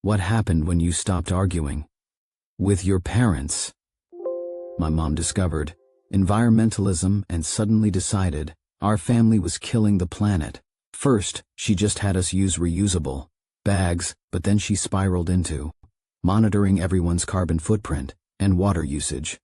What happened when you stopped arguing? With your parents? My mom discovered environmentalism and suddenly decided our family was killing the planet. First, she just had us use reusable bags, but then she spiraled into monitoring everyone's carbon footprint and water usage.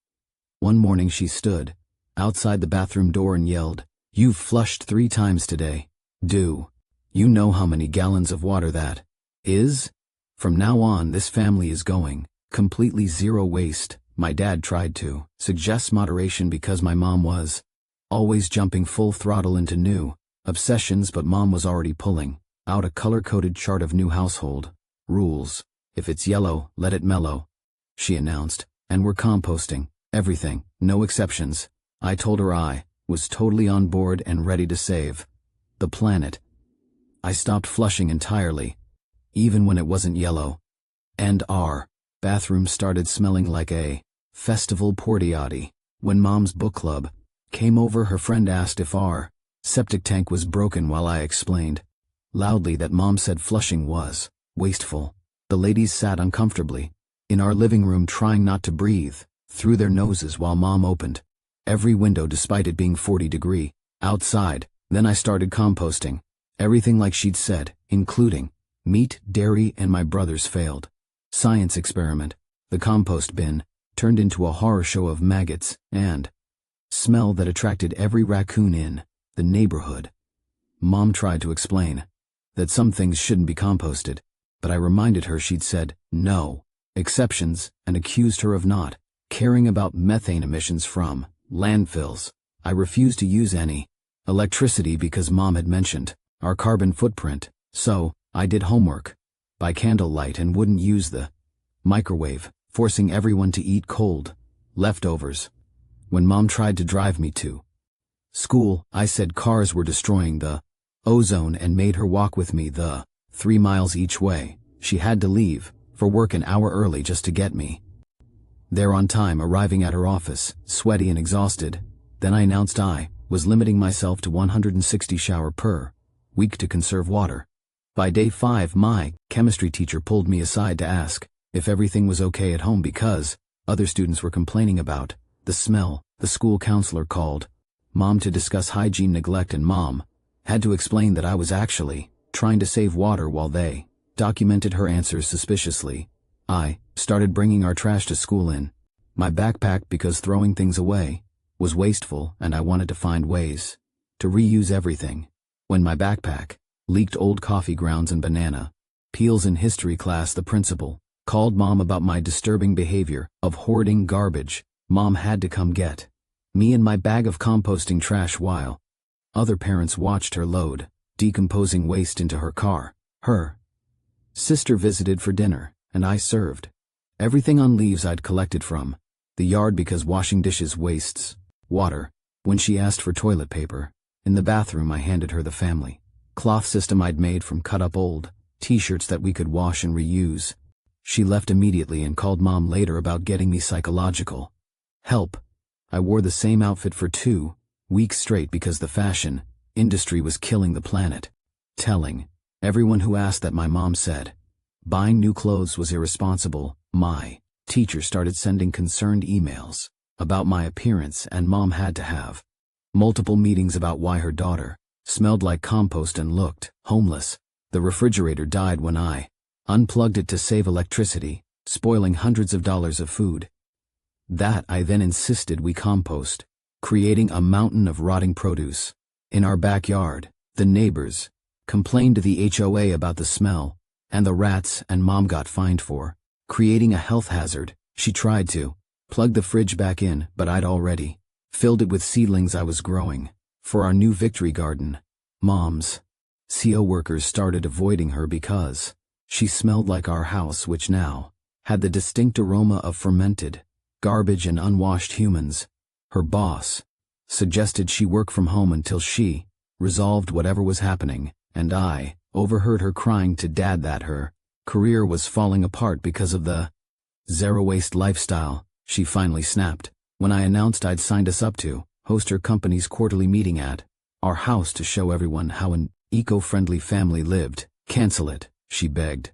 One morning she stood outside the bathroom door and yelled, "You've flushed 3 times today. Do you know how many gallons of water that is? From now on, this family is going completely zero waste." My dad tried to suggest moderation because my mom was always jumping full throttle into new obsessions, but mom was already pulling out a color-coded chart of new household rules. "If it's yellow, let it mellow," she announced, "and we're composting everything, no exceptions." I told her I was totally on board and ready to save the planet. I stopped flushing entirely, even when it wasn't yellow. And our bathroom started smelling like a festival party. When mom's book club came over, her friend asked if our septic tank was broken while I explained loudly that mom said flushing was wasteful. The ladies sat uncomfortably in our living room trying not to breathe through their noses while mom opened every window despite it being 40 degrees outside. Then I started composting everything like she'd said, including meat, dairy, and my brother's failed science experiment. The compost bin turned into a horror show of maggots and smell that attracted every raccoon in the neighborhood. Mom tried to explain that some things shouldn't be composted, but I reminded her she'd said no exceptions and accused her of not caring about methane emissions from landfills. I refused to use any electricity because mom had mentioned our carbon footprint, so I did homework by candlelight and wouldn't use the microwave, forcing everyone to eat cold leftovers. When mom tried to drive me to school, I said cars were destroying the ozone and made her walk with me the 3 miles each way. She had to leave for work an hour early just to get me there on time, arriving at her office, sweaty and exhausted. Then I announced I was limiting myself to 160 showers per week to conserve water. By day 5, my chemistry teacher pulled me aside to ask if everything was okay at home because other students were complaining about the smell. The school counselor called mom to discuss hygiene neglect, and mom had to explain that I was actually trying to save water while they documented her answers suspiciously. I started bringing our trash to school in my backpack because throwing things away was wasteful and I wanted to find ways to reuse everything. When my backpack leaked old coffee grounds and banana peels in history class, the principal called mom about my disturbing behavior of hoarding garbage. Mom had to come get me and my bag of composting trash while other parents watched her load decomposing waste into her car. Her sister visited for dinner, and I served everything on leaves I'd collected from the yard because washing dishes wastes water. When she asked for toilet paper in the bathroom, I handed her the family cloth system I'd made from cut-up old t-shirts that we could wash and reuse. She left immediately and called mom later about getting me psychological help. I wore the same outfit for 2 weeks straight because the fashion industry was killing the planet. Telling everyone who asked that my mom said buying new clothes was irresponsible. My teacher started sending concerned emails about my appearance, and mom had to have multiple meetings about why her daughter smelled like compost and looked homeless. The refrigerator died when I unplugged it to save electricity, spoiling hundreds of dollars of food that I then insisted we compost, creating a mountain of rotting produce in our backyard. The neighbors complained to the HOA about the smell and the rats, and mom got fined for creating a health hazard. She tried to plug the fridge back in, but I'd already filled it with seedlings I was growing for our new victory garden. Mom's CO workers started avoiding her because she smelled like our house, which now had the distinct aroma of fermented garbage and unwashed humans. Her boss suggested she work from home until she resolved whatever was happening, and I overheard her crying to dad that her career was falling apart because of the zero-waste lifestyle. She finally snapped when I announced I'd signed us up to host her company's quarterly meeting at our house to show everyone how an eco-friendly family lived. "Cancel it," she begged.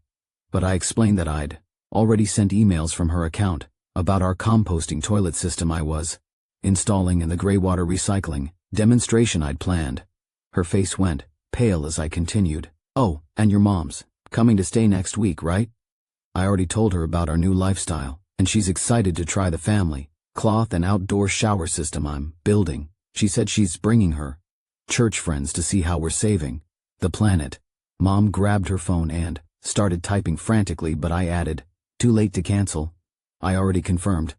But I explained that I'd already sent emails from her account about our composting toilet system I was installing and the greywater recycling demonstration I'd planned. Her face went pale as I continued. Oh, and your mom's coming to stay next week, right? I already told her about our new lifestyle, and she's excited to try the family cloth and outdoor shower system I'm building. She said she's bringing her church friends to see how we're saving the planet. Mom grabbed her phone and started typing frantically, but I added, "Too late to cancel. I already confirmed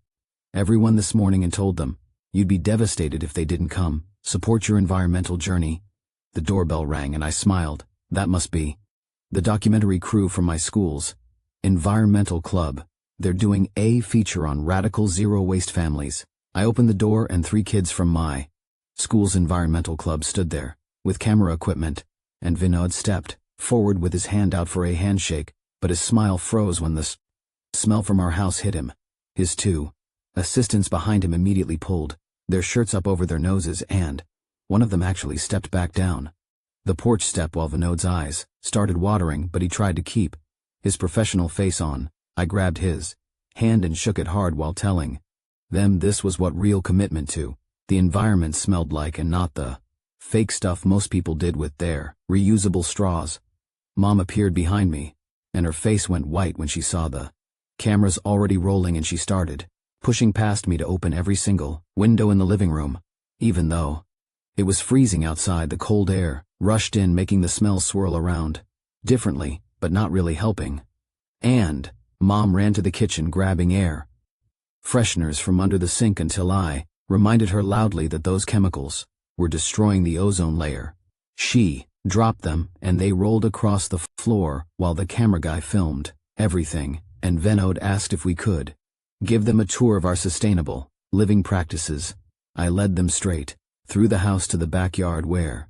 everyone this morning and told them you'd be devastated if they didn't come. Support your environmental journey." The doorbell rang and I smiled. That must be the documentary crew from my school's environmental club. They're doing a feature on radical zero-waste families. I opened the door and 3 kids from my school's environmental club stood there, with camera equipment, and Vinod stepped forward with his hand out for a handshake, but his smile froze when the smell from our house hit him. His 2 assistants behind him immediately pulled their shirts up over their noses, and one of them actually stepped back down the porch step while Vinod's eyes started watering, but he tried to keep his professional face on. I grabbed his hand and shook it hard while telling them this was what real commitment to the environment smelled like, and not the fake stuff most people did with their reusable straws. Mom appeared behind me, and her face went white when she saw the cameras already rolling, and she started pushing past me to open every single window in the living room. Even though it was freezing outside, the cold air rushed in, making the smell swirl around differently, but not really helping. And Mom ran to the kitchen, grabbing air fresheners from under the sink until I reminded her loudly that those chemicals were destroying the ozone layer. She dropped them, and they rolled across the floor while the camera guy filmed everything, and Vinod asked if we could give them a tour of our sustainable living practices. I led them straight through the house to the backyard where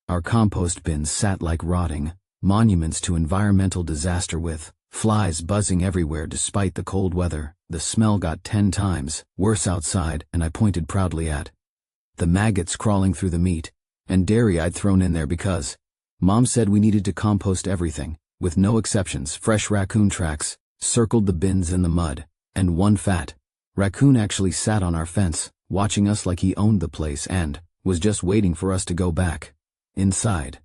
our compost bins sat like rotting monuments to environmental disaster, with flies buzzing everywhere despite the cold weather. The smell got 10 times worse outside, and I pointed proudly at the maggots crawling through the meat and dairy I'd thrown in there because Mom said we needed to compost everything, with no exceptions. Fresh raccoon tracks circled the bins in the mud, and one fat raccoon actually sat on our fence, watching us like he owned the place and was just waiting for us to go back inside.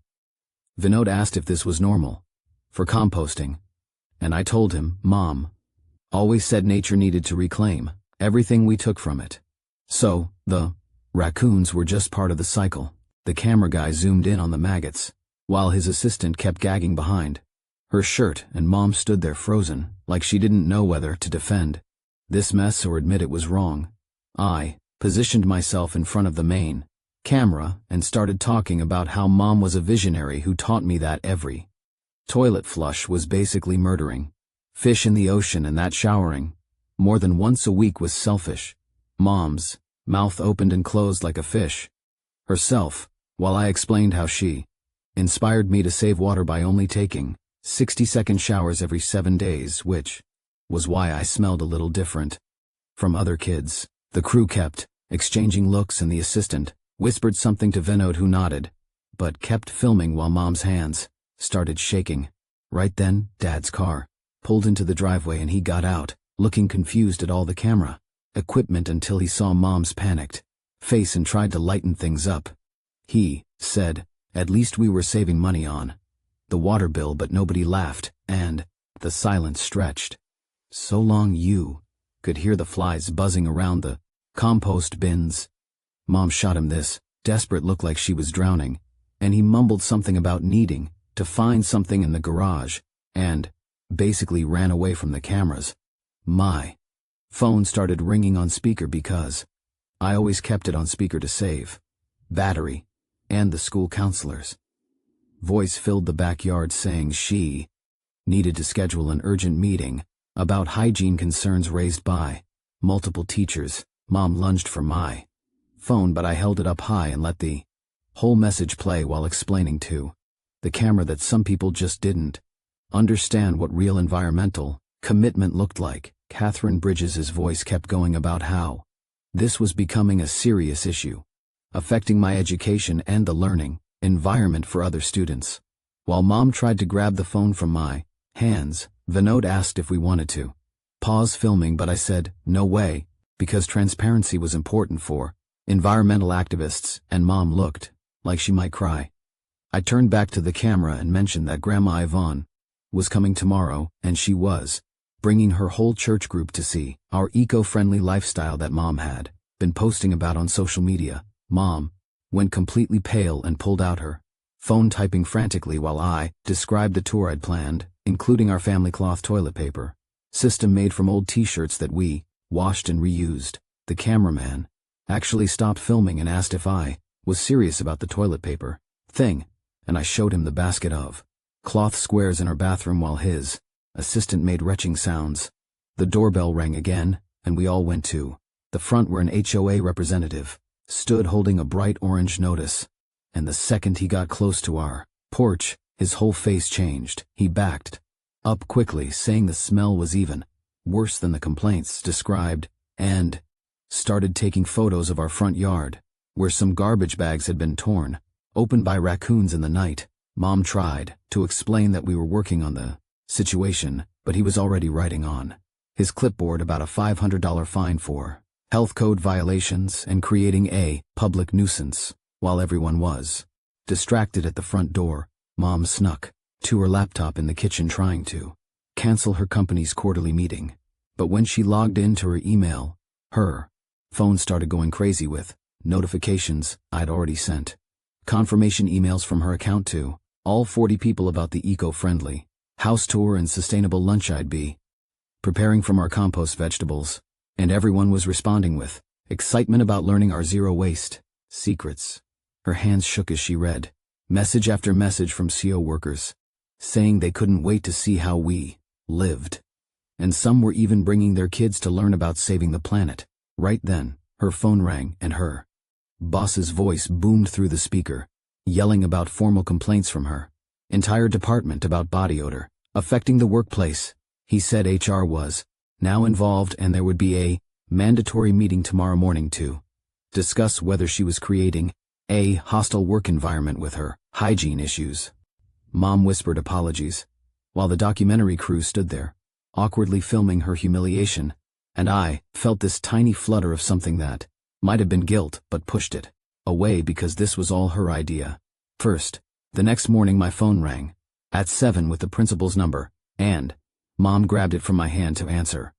Vinod asked if this was normal for composting, and I told him Mom always said nature needed to reclaim everything we took from it. So, the raccoons were just part of the cycle. The camera guy zoomed in on the maggots, while his assistant kept gagging behind her shirt, and Mom stood there frozen, like she didn't know whether to defend this mess or admit it was wrong. I positioned myself in front of the main camera and started talking about how Mom was a visionary who taught me that every toilet flush was basically murdering fish in the ocean, and that showering more than once a week was selfish. Mom's mouth opened and closed like a fish herself, while I explained how she inspired me to save water by only taking 60-second showers every 7 days, which was why I smelled a little different from other kids. The crew kept exchanging looks, and the assistant whispered something to Vinod, who nodded, but kept filming while Mom's hands started shaking. Right then, Dad's car pulled into the driveway, and he got out, looking confused at all the camera equipment until he saw Mom's panicked face and tried to lighten things up. He said, at least we were saving money on the water bill, but nobody laughed, and the silence stretched so long you could hear the flies buzzing around the compost bins. Mom shot him this desperate look like she was drowning, and he mumbled something about needing to find something in the garage, and basically ran away from the cameras. My phone started ringing on speaker because I always kept it on speaker to save battery, and the school counselor's voice filled the backyard saying she needed to schedule an urgent meeting about hygiene concerns raised by multiple teachers. Mom lunged for my phone, but I held it up high and let the whole message play while explaining to the camera that some people just didn't understand what real environmental commitment looked like. Catherine Bridges' voice kept going about how this was becoming a serious issue, affecting my education and the learning environment for other students. While Mom tried to grab the phone from my hands, Vinod asked if we wanted to pause filming, but I said, no way, because transparency was important for environmental activists, and Mom looked like she might cry. I turned back to the camera and mentioned that Grandma Yvonne was coming tomorrow, and she was bringing her whole church group to see our eco-friendly lifestyle that Mom had been posting about on social media. Mom went completely pale and pulled out her phone, typing frantically while I described the tour I'd planned, including our family cloth toilet paper system made from old t-shirts that we washed and reused. The cameraman actually stopped filming and asked if I was serious about the toilet paper thing, and I showed him the basket of cloth squares in our bathroom while his assistant made retching sounds. The doorbell rang again, and we all went to the front where an HOA representative stood holding a bright orange notice, and the second he got close to our porch, his whole face changed. He backed up quickly, saying the smell was even worse than the complaints described, and started taking photos of our front yard, where some garbage bags had been torn open by raccoons in the night. Mom tried to explain that we were working on the situation, but he was already writing on his clipboard about a $500 fine for health code violations and creating a public nuisance. While everyone was distracted at the front door, Mom snuck to her laptop in the kitchen trying to cancel her company's quarterly meeting. But when she logged into her email, her phone started going crazy with notifications I'd already sent confirmation emails from her account to all 40 people about the eco-friendly house tour and sustainable lunch I'd be preparing from our compost vegetables, and everyone was responding with excitement about learning our zero waste secrets. Her hands shook as she read message after message from CO workers saying they couldn't wait to see how we lived, and some were even bringing their kids to learn about saving the planet. Right then, her phone rang and her boss's voice boomed through the speaker, yelling about formal complaints from her entire department about body odor affecting the workplace. He said HR was now involved and there would be a mandatory meeting tomorrow morning to discuss whether she was creating a hostile work environment with her hygiene issues. Mom whispered apologies, while the documentary crew stood there, awkwardly filming her humiliation, and I felt this tiny flutter of something that might have been guilt but pushed it away because this was all her idea. First, the next morning my phone rang at 7 with the principal's number, and Mom grabbed it from my hand to answer.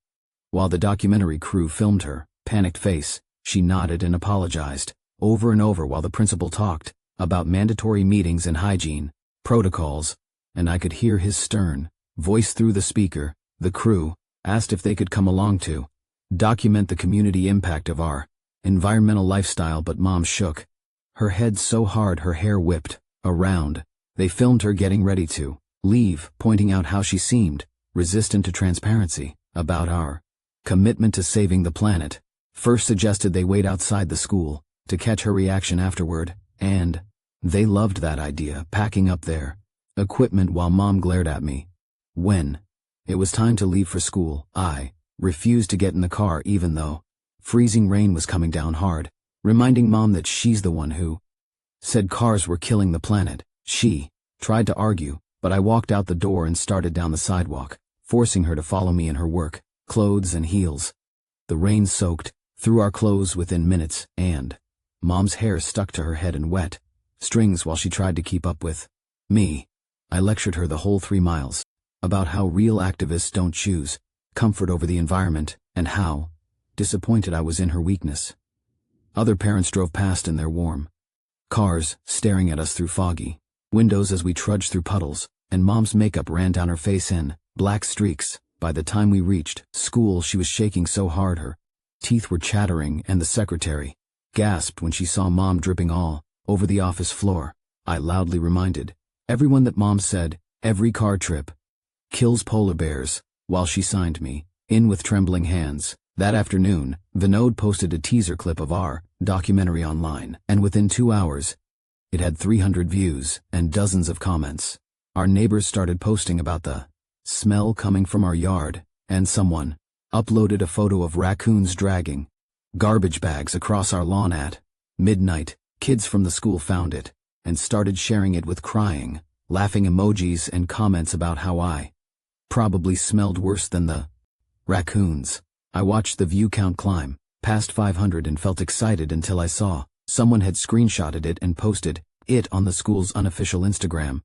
While the documentary crew filmed her panicked face, she nodded and apologized over and over while the principal talked about mandatory meetings and hygiene protocols, and I could hear his stern voice through the speaker. The crew asked if they could come along to document the community impact of our environmental lifestyle, but Mom shook her head so hard her hair whipped around. They filmed her getting ready to leave, pointing out how she seemed resistant to transparency about our commitment to saving the planet. First suggested they wait outside the school to catch her reaction afterward, and they loved that idea, packing up their equipment while Mom glared at me. When it was time to leave for school, I refused to get in the car even though freezing rain was coming down hard, reminding Mom that she's the one who said cars were killing the planet. She tried to argue, but I walked out the door and started down the sidewalk, forcing her to follow me in her work clothes and heels. The rain soaked through our clothes within minutes, and Mom's hair stuck to her head in wet strings while she tried to keep up with me. I lectured her the whole 3 miles about how real activists don't choose comfort over the environment, and how disappointed I was in her weakness. Other parents drove past in their warm cars, staring at us through foggy windows as we trudged through puddles, and Mom's makeup ran down her face in black streaks. By the time we reached school, she was shaking so hard her teeth were chattering, and the secretary gasped when she saw Mom dripping all over the office floor. I loudly reminded everyone that Mom said every car trip kills polar bears, while she signed me in with trembling hands. That afternoon, Vinod posted a teaser clip of our documentary online, and within 2 hours, it had 300 views and dozens of comments. Our neighbors started posting about the smell coming from our yard, and someone uploaded a photo of raccoons dragging garbage bags across our lawn at midnight. Kids from the school found it and started sharing it with crying, laughing emojis and comments about how I Probably smelled worse than the raccoons. I watched the view count climb, past 500, and felt excited until I saw someone had screenshotted it and posted it on the school's unofficial Instagram.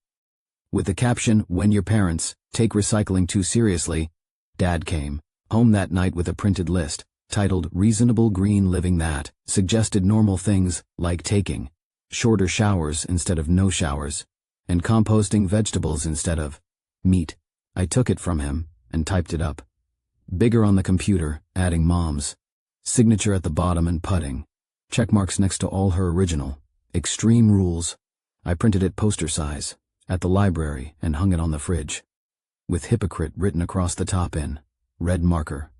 With the caption, "When your parents take recycling too seriously." Dad came home that night with a printed list, titled Reasonable Green Living, that suggested normal things like taking shorter showers instead of no showers, and composting vegetables instead of meat. I took it from him and typed it up, bigger on the computer, adding Mom's signature at the bottom and putting checkmarks next to all her original extreme rules. I printed it poster size at the library and hung it on the fridge, with hypocrite written across the top in red marker.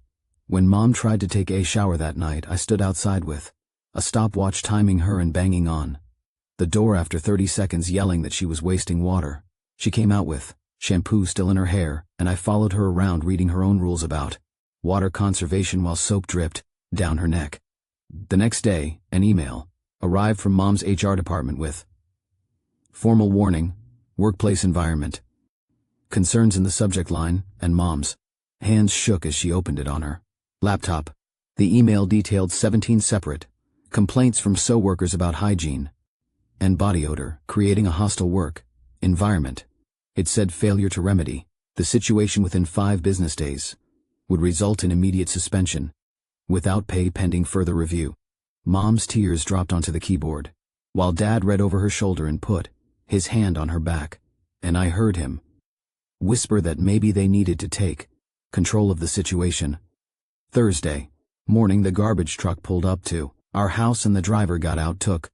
When Mom tried to take a shower that night, I stood outside with a stopwatch timing her and banging on the door after 30 seconds, yelling that she was wasting water. She came out with shampoo still in her hair, and I followed her around reading her own rules about water conservation while soap dripped down her neck. The next day, an email arrived from Mom's HR department with formal warning, workplace environment, concerns in the subject line, and Mom's hands shook as she opened it on her laptop. The email detailed 17 separate complaints from workers about hygiene and body odor, creating a hostile work environment. It said failure to remedy the situation within 5 business days would result in immediate suspension, without pay pending further review. Mom's tears dropped onto the keyboard, while Dad read over her shoulder and put his hand on her back, and I heard him whisper that maybe they needed to take control of the situation. Thursday morning, the garbage truck pulled up to our house and the driver got out, took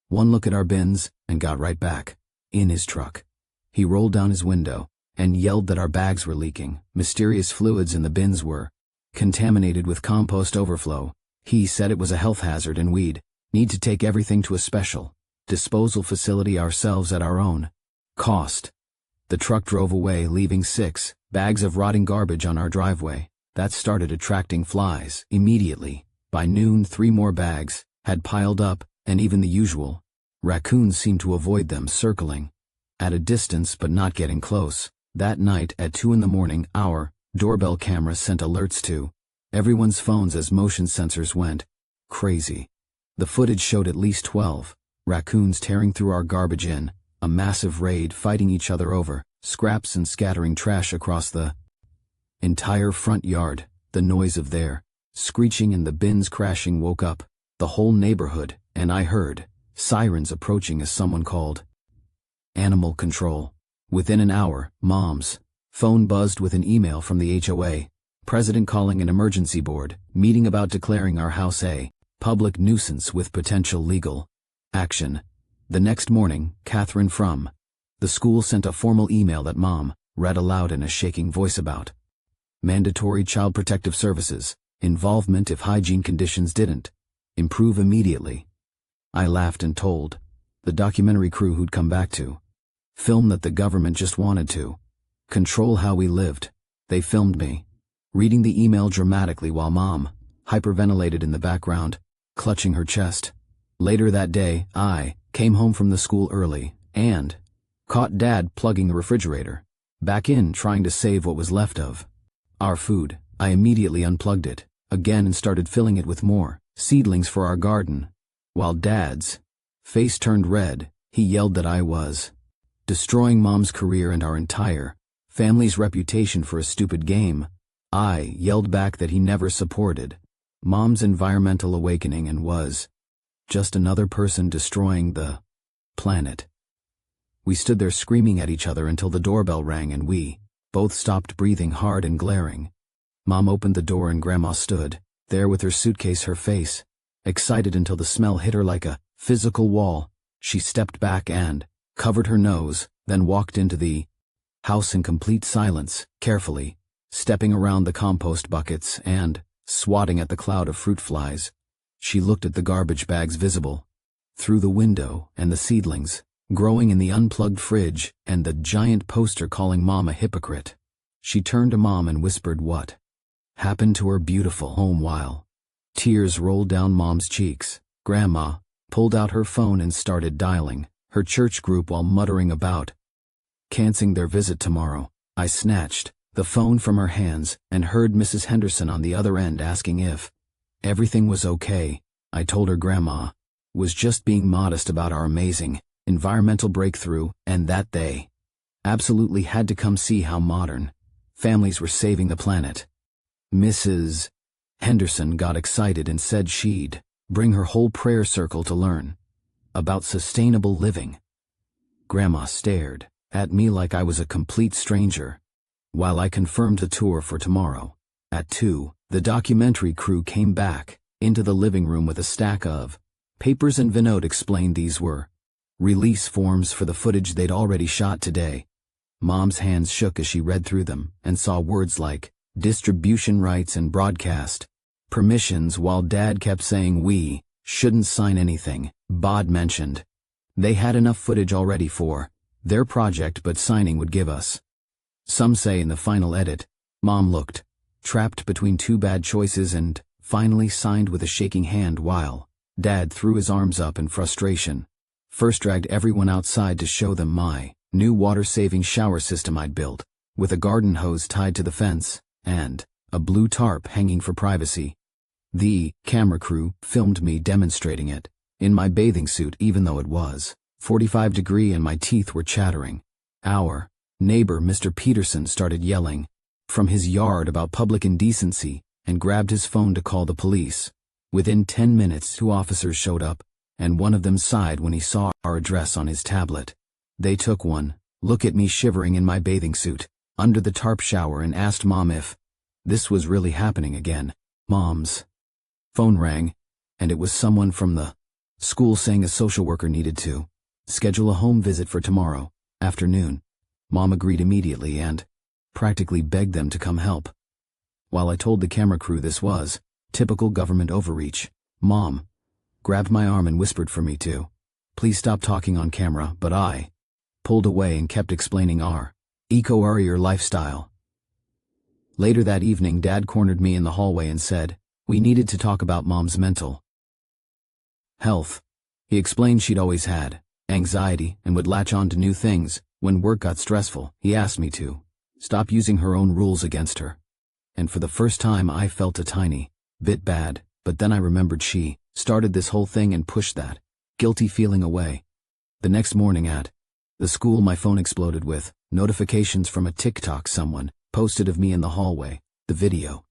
one look at our bins, and got right back in his truck. He rolled down his window and yelled that our bags were leaking. Mysterious fluids in the bins were contaminated with compost overflow. He said it was a health hazard and we'd need to take everything to a special disposal facility ourselves at our own cost. The truck drove away, leaving 6 bags of rotting garbage on our driveway. That started attracting flies immediately. By noon, 3 more bags had piled up, and even the usual raccoons seemed to avoid them, circling at a distance but not getting close. That night at 2 in the morning, our doorbell camera sent alerts to everyone's phones as motion sensors went crazy. The footage showed at least 12 raccoons tearing through our garbage in a massive raid, fighting each other over scraps and scattering trash across the entire front yard. The noise of their screeching and the bins crashing woke up the whole neighborhood, and I heard sirens approaching as someone called animal control. Within an hour, Mom's phone buzzed with an email from the HOA president calling an emergency board meeting about declaring our house a public nuisance with potential legal action. The next morning, Catherine from the school sent a formal email that Mom read aloud in a shaking voice about mandatory child protective services involvement if hygiene conditions didn't improve immediately. I laughed and told the documentary crew who'd come back to film that the government just wanted to control how we lived. They filmed me reading the email dramatically while Mom hyperventilated in the background, clutching her chest. Later that day, I came home from the school early and caught Dad plugging the refrigerator back in, trying to save what was left of our food. I immediately unplugged it again and started filling it with more seedlings for our garden. While Dad's face turned red, he yelled that I was destroying Mom's career and our entire family's reputation for a stupid game. I yelled back that he never supported Mom's environmental awakening and was just another person destroying the planet. We stood there screaming at each other until the doorbell rang and we both stopped breathing hard and glaring. Mom opened the door and Grandma stood there with her suitcase, her face excited until the smell hit her like a physical wall. She stepped back and covered her nose, then walked into the house in complete silence, carefully stepping around the compost buckets and swatting at the cloud of fruit flies. She looked at the garbage bags visible through the window and the seedlings growing in the unplugged fridge and the giant poster calling Mom a hypocrite. She turned to Mom and whispered what happened to her beautiful home while tears rolled down Mom's cheeks. Grandma pulled out her phone and started dialing her church group while muttering about canceling their visit tomorrow. I snatched the phone from her hands and heard Mrs. Henderson on the other end asking if everything was okay. I told her Grandma was just being modest about our amazing environmental breakthrough and that they absolutely had to come see how modern families were saving the planet. Mrs. Henderson got excited and said she'd bring her whole prayer circle to learn about sustainable living. Grandma stared at me like I was a complete stranger, while I confirmed the tour for tomorrow. At 2, the documentary crew came back into the living room with a stack of papers, and Vinod explained these were release forms for the footage they'd already shot today. Mom's hands shook as she read through them and saw words like distribution rights and broadcast permissions, while Dad kept saying we shouldn't sign anything. Bod mentioned they had enough footage already for their project, but signing would give us some say in the final edit. Mom looked trapped between two bad choices and finally signed with a shaking hand, while Dad threw his arms up in frustration. First dragged everyone outside to show them my new water-saving shower system I'd built, with a garden hose tied to the fence and a blue tarp hanging for privacy. The camera crew filmed me demonstrating it in my bathing suit, even though it was 45 degrees and my teeth were chattering. Our neighbor, Mr. Peterson, started yelling from his yard about public indecency and grabbed his phone to call the police. Within 10 minutes, 2 officers showed up, and one of them sighed when he saw our address on his tablet. They took one look at me shivering in my bathing suit under the tarp shower and asked Mom if this was really happening again. Mom's phone rang, and it was someone from the school saying a social worker needed to schedule a home visit for tomorrow afternoon. Mom agreed immediately and practically begged them to come help. While I told the camera crew this was typical government overreach, Mom grabbed my arm and whispered for me to please stop talking on camera, but I pulled away and kept explaining our eco-warrior lifestyle. Later that evening, Dad cornered me in the hallway and said we needed to talk about Mom's mental health. He explained she'd always had anxiety and would latch on to new things when work got stressful. He asked me to stop using her own rules against her. And for the first time I felt a tiny bit bad, but then I remembered she started this whole thing and pushed that guilty feeling away. The next morning at the school, my phone exploded with notifications from a TikTok someone posted of me in the hallway. The video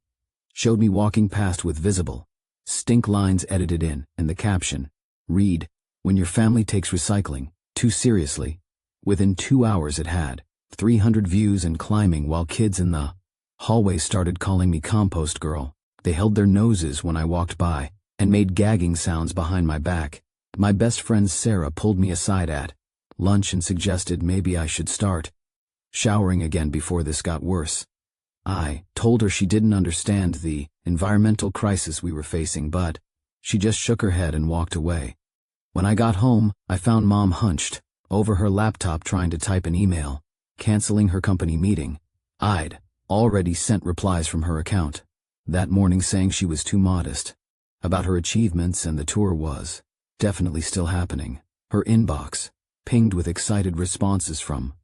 showed me walking past with visible stink lines edited in, and the caption read, "When your family takes recycling too seriously." Within 2 hours it had 300 views and climbing, while kids in the hallway started calling me compost girl. They held their noses when I walked by and made gagging sounds behind my back. My best friend Sarah pulled me aside at lunch and suggested maybe I should start showering again before this got worse. I told her she didn't understand the environmental crisis we were facing, but she just shook her head and walked away. When I got home, I found Mom hunched over her laptop trying to type an email, canceling her company meeting. I'd already sent replies from her account that morning saying she was too modest about her achievements and the tour was definitely still happening. Her inbox pinged with excited responses from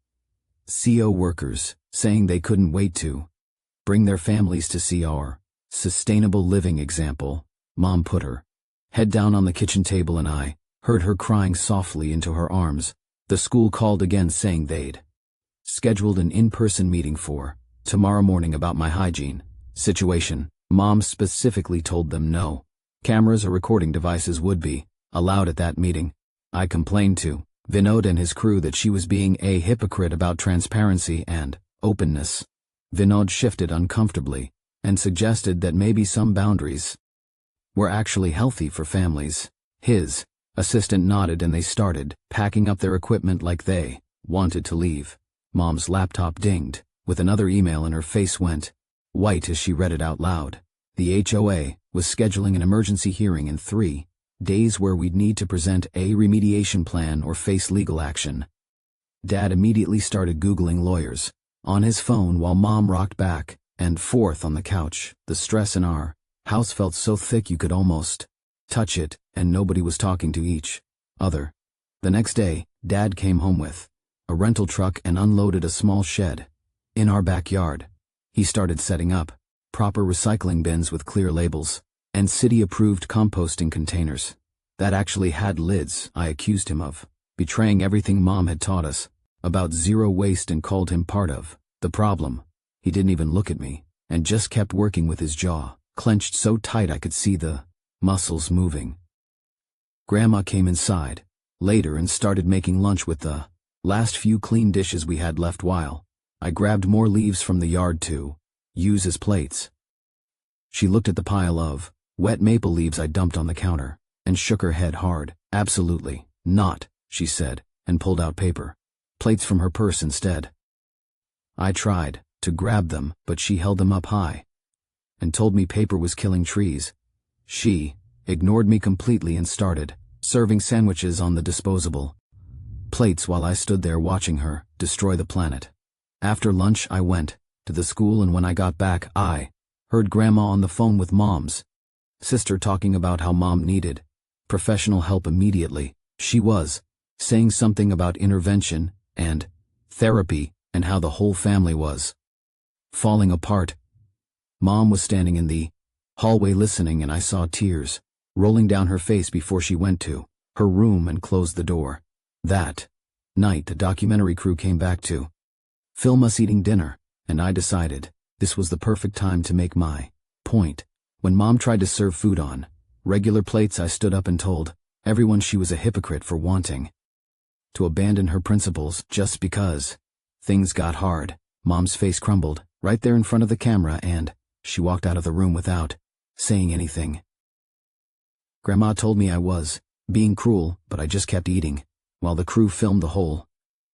CO workers saying they couldn't wait to bring their families to see our sustainable living example. Mom put her head down on the kitchen table and I heard her crying softly into her arms. The school called again saying they'd scheduled an in-person meeting for tomorrow morning about my hygiene situation. Mom specifically told them no cameras or recording devices would be allowed at that meeting. I complained to Vinod and his crew that she was being a hypocrite about transparency and openness. Vinod shifted uncomfortably and suggested that maybe some boundaries were actually healthy for families. His assistant nodded and they started packing up their equipment like they wanted to leave. Mom's laptop dinged with another email and her face went white as she read it out loud. The HOA was scheduling an emergency hearing in 3 days where we'd need to present a remediation plan or face legal action. Dad immediately started Googling lawyers on his phone while Mom rocked back and forth on the couch. The stress in our house felt so thick you could almost touch it, and nobody was talking to each other. The next day, Dad came home with a rental truck and unloaded a small shed in our backyard. He started setting up proper recycling bins with clear labels and city-approved composting containers that actually had lids. I accused him of betraying everything Mom had taught us about zero waste and called him part of the problem. He didn't even look at me and just kept working with his jaw clenched so tight I could see the muscles moving. Grandma came inside later and started making lunch with the last few clean dishes we had left while I grabbed more leaves from the yard to use as plates. She looked at the pile of wet maple leaves I dumped on the counter and shook her head hard. Absolutely not, she said, and pulled out paper plates from her purse instead. I tried to grab them, but she held them up high and told me paper was killing trees. She ignored me completely and started serving sandwiches on the disposable plates while I stood there watching her destroy the planet. After lunch I went to the school, and when I got back I heard Grandma on the phone with Mom's sister talking about how Mom needed professional help immediately. She was saying something about intervention and therapy and how the whole family was falling apart. Mom was standing in the hallway listening, and I saw tears rolling down her face before she went to her room and closed the door. That night the documentary crew came back to film us eating dinner, and I decided this was the perfect time to make my point. When Mom tried to serve food on regular plates, I stood up and told everyone she was a hypocrite for wanting to abandon her principles just because things got hard. Mom's face crumbled right there in front of the camera, and she walked out of the room without saying anything. Grandma told me I was being cruel, but I just kept eating while the crew filmed the whole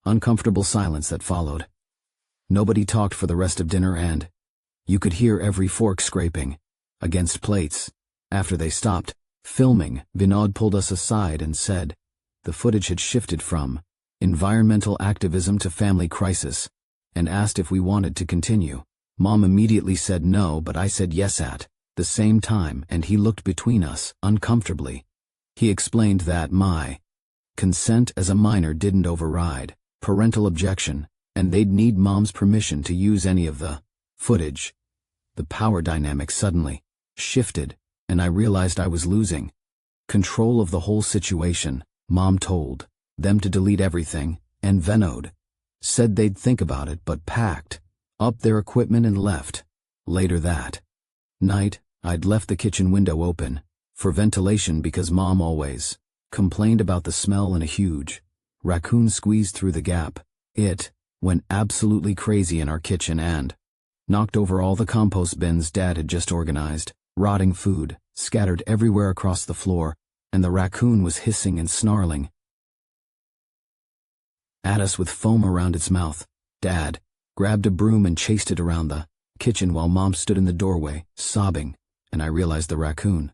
uncomfortable silence that followed. Nobody talked for the rest of dinner, and you could hear every fork scraping against plates. After they stopped filming, Vinod pulled us aside and said the footage had shifted from environmental activism to family crisis and asked if we wanted to continue. Mom immediately said no, but I said yes at the same time, and he looked between us uncomfortably. He explained that my consent as a minor didn't override parental objection, and they'd need Mom's permission to use any of the footage. The power dynamic suddenly shifted, and I realized I was losing control of the whole situation. Mom told them to delete everything, and Vinod said they'd think about it, but packed up their equipment and left. Later that night, I'd left the kitchen window open for ventilation because Mom always complained about the smell, and a huge raccoon squeezed through the gap. It went absolutely crazy in our kitchen and knocked over all the compost bins Dad had just organized. Rotting food scattered everywhere across the floor, and the raccoon was hissing and snarling at us with foam around its mouth. Dad grabbed a broom and chased it around the kitchen while Mom stood in the doorway, sobbing, and I realized the raccoon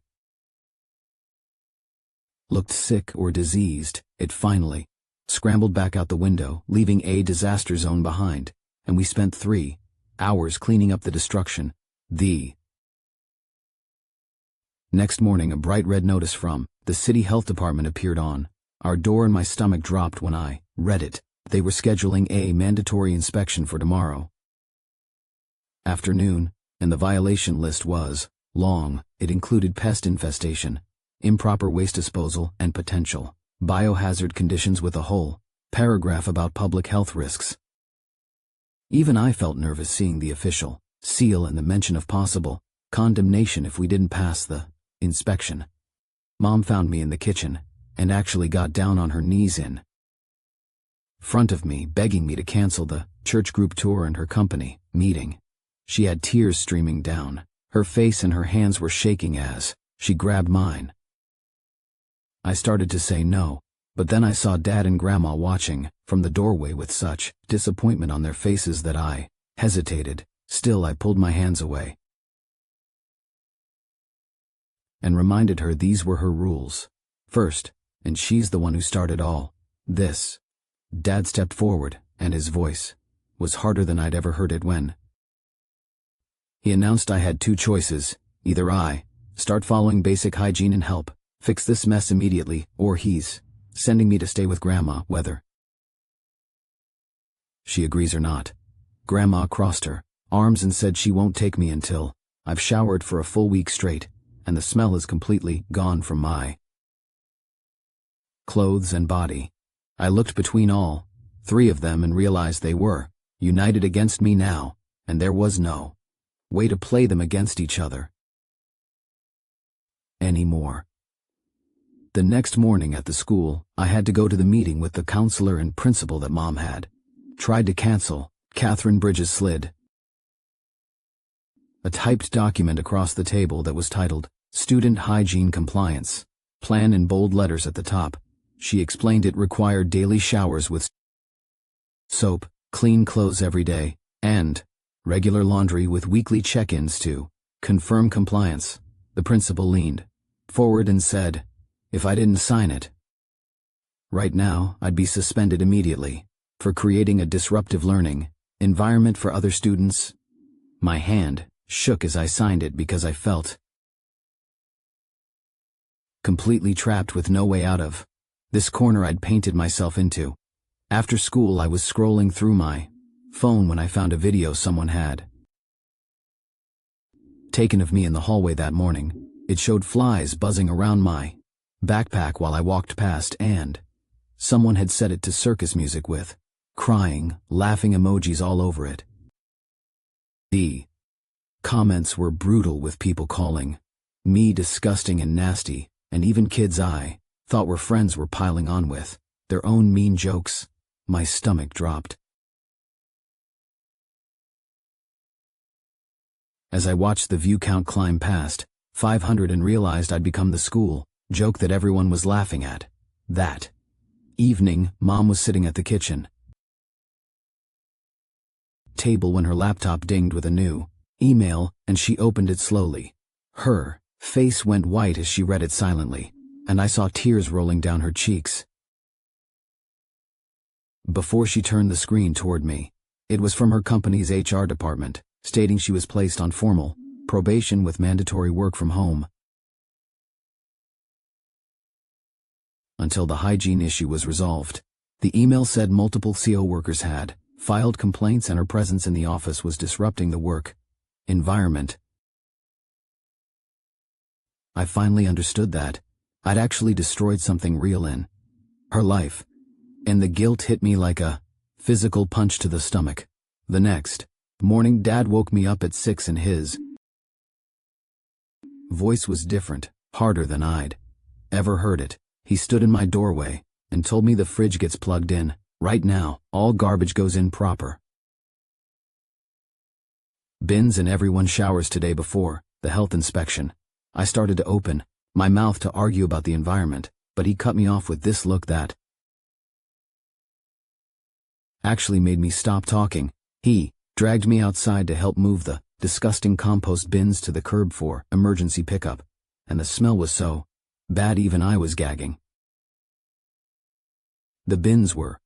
looked sick or diseased. It finally scrambled back out the window, leaving a disaster zone behind, and we spent 3 hours cleaning up the destruction. The next morning, a bright red notice from the city health department appeared on our door, and my stomach dropped when I read it. They were scheduling a mandatory inspection for tomorrow afternoon, and the violation list was long. It included pest infestation, improper waste disposal, and potential biohazard conditions, with a whole paragraph about public health risks. Even I felt nervous seeing the official seal and the mention of possible condemnation if we didn't pass the inspection. Mom found me in the kitchen and actually got down on her knees in front of me, begging me to cancel the church group tour and her company meeting. She had tears streaming down her face, and her hands were shaking as she grabbed mine. I started to say no, but then I saw Dad and Grandma watching from the doorway with such disappointment on their faces that I hesitated. Still, I pulled my hands away and reminded her these were her rules first, and she's the one who started all this. Dad stepped forward, and his voice was harder than I'd ever heard it when he announced I had 2 choices: either I start following basic hygiene and help fix this mess immediately, or he's sending me to stay with Grandma, whether she agrees or not. Grandma crossed her arms and said she won't take me until I've showered for a full week straight, and the smell is completely gone from my clothes and body. I looked between all three of them and realized they were united against me now, and there was no way to play them against each other anymore. The next morning at the school, I had to go to the meeting with the counselor and principal that Mom had tried to cancel. Catherine Bridges slid a typed document across the table that was titled Student Hygiene Compliance Plan in bold letters at the top. She explained it required daily showers with soap, clean clothes every day, and regular laundry with weekly check-ins to confirm compliance. The principal leaned forward and said, if I didn't sign it right now, I'd be suspended immediately for creating a disruptive learning environment for other students. My hand shook as I signed it because I felt completely trapped with no way out of this corner I'd painted myself into. After school, I was scrolling through my phone when I found a video someone had taken of me in the hallway that morning. It showed flies buzzing around my backpack while I walked past, and someone had set it to circus music with crying, laughing emojis all over it. The comments were brutal, with people calling me disgusting and nasty, and even kids I thought were friends were piling on with their own mean jokes. My stomach dropped as I watched the view count climb past 500 and realized I'd become the school joke that everyone was laughing at. That evening, Mom was sitting at the kitchen table when her laptop dinged with a new email, and she opened it slowly. Her face went white as she read it silently, and I saw tears rolling down her cheeks before she turned the screen toward me. It was from her company's HR department, stating she was placed on formal probation with mandatory work from home until the hygiene issue was resolved. The email said multiple CO workers had filed complaints and her presence in the office was disrupting the work environment. I finally understood that I'd actually destroyed something real in her life, and the guilt hit me like a physical punch to the stomach. The next morning, Dad woke me up at 6 and his voice was different, harder than I'd ever heard it. He stood in my doorway and told me the fridge gets plugged in right now, all garbage goes in proper bins, and everyone showers today before the health inspection. I started to open my mouth to argue about the environment, but he cut me off with this look that actually made me stop talking. He dragged me outside to help move the disgusting compost bins to the curb for emergency pickup, and the smell was so bad even I was gagging. The bins were